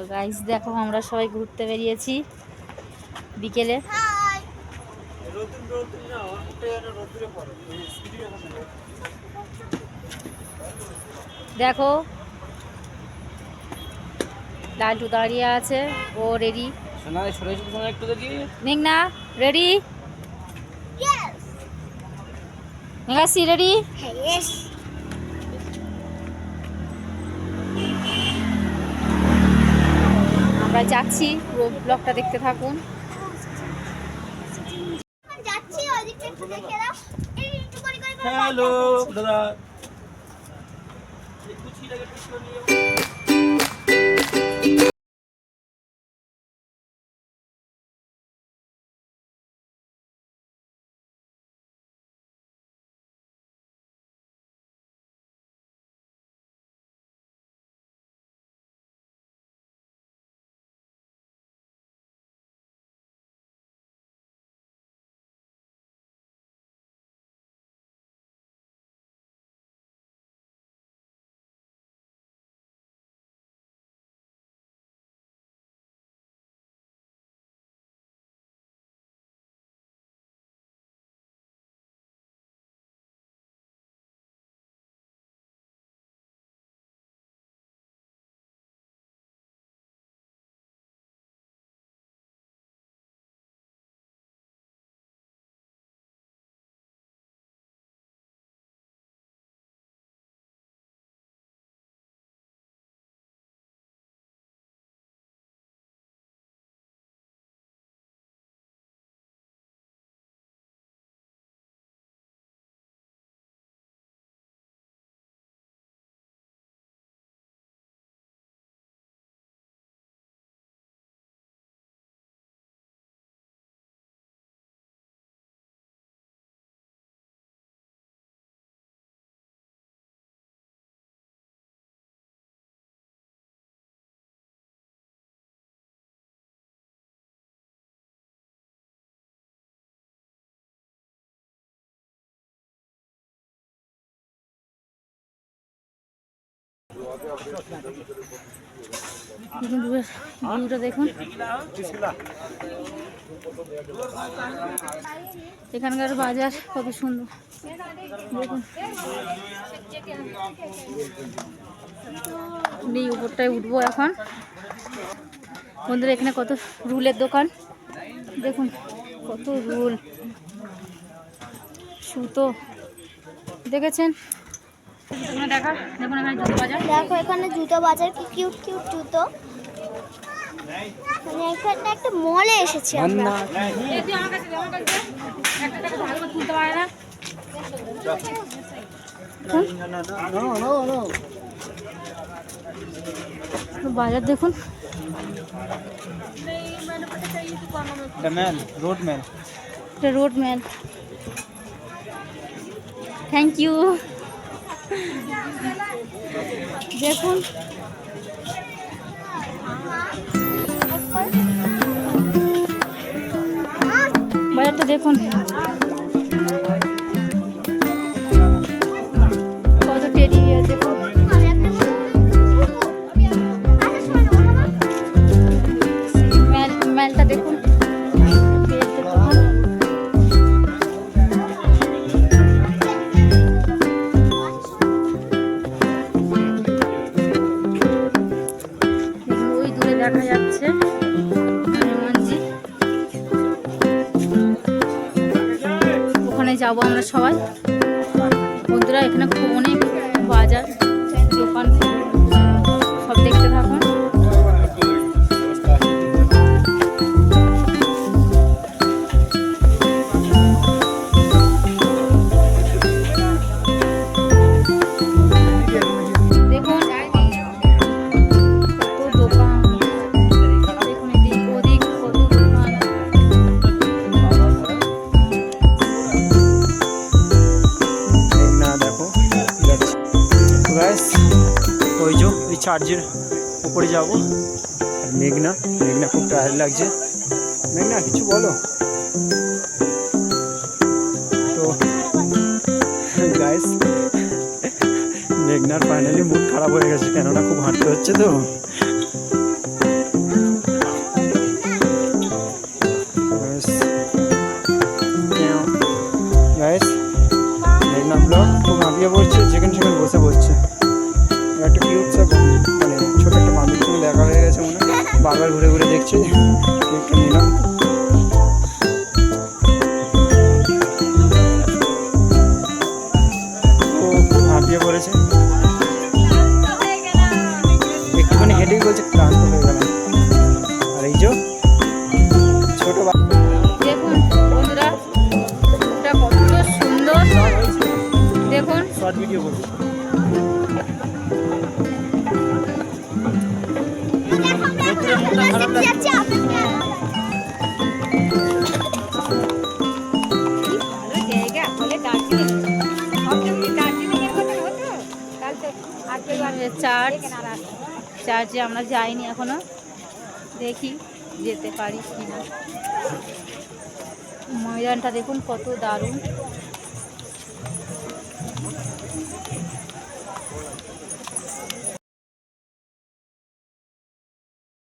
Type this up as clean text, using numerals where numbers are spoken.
তো গাইস দেখো আমরা সবাই ঘুরতে বেরিয়েছি বিকেলে। দেখো লালটু দাঁড়িয়ে আছে, ও রেডি। মেঘনা রেডি? মেঘাসি রেডি? আমরা যাচ্ছি, পুরো ব্লগটা দেখতে থাকুন। হ্যালো দাদা। ভিউটা দেখুন, এখানকার বাজার কত সুন্দর দেখুন। এই উপরটায় উঠবো এখন। বন্ধুরা এখানে কত রুলের দোকান দেখুন, কত রুল, সুতো দেখেছেন। দেখা দেখুন এখানে জুতো বাজার, দেখো এখানে জুতো বাজার, কি কিউট কিউট জুতো। মানে এখানে একটা মলে এসেছি আমরা। তুলতে পারে না। বাজার দেখুন, রোড ম্যান। Thank you. দেখুন বাজারটা দেখুন, কত টেডি বিয়ার দেখুন। মেলটা দেখুন, ওই দূরে দেখা যাচ্ছে হনুমানজি, ওখানে যাবো আমরা সবাই। বন্ধুরা এখানে অনেক বাজার দোকান, সব দেখতে থাকুন। দেখুন কত দোকান, দেখুন এদিক ওদিক কত দোকান। দেখো ওই যে ওই চার্জের উপরে যাবো। আর মেঘনা খুব টায়ার্ড লাগছে। মেঘনা কিছু বলো। তো গাইস মেঘনার ফাইনালি মুড খারাপ হয়ে গেছে, কেননা খুব হাঁটতে হচ্ছে তো। বারবার ঘুরে ঘুরে দেখছে। কেকটা নিলাম। ও হাঁপিয়ে পড়েছে, একটুখানি হেঁটেই বলছে ক্লান্ত হয়ে গেলাম। আর এই যে ছোট দেখুন বন্ধুরা, এটা কত সুন্দর, দেখুন। শর্ট ভিডিও করছি। চার্চে আমরা যাইনি এখনো, দেখি যেতে পারি কিনা। ময়দানটা দেখুন কত দারুণ।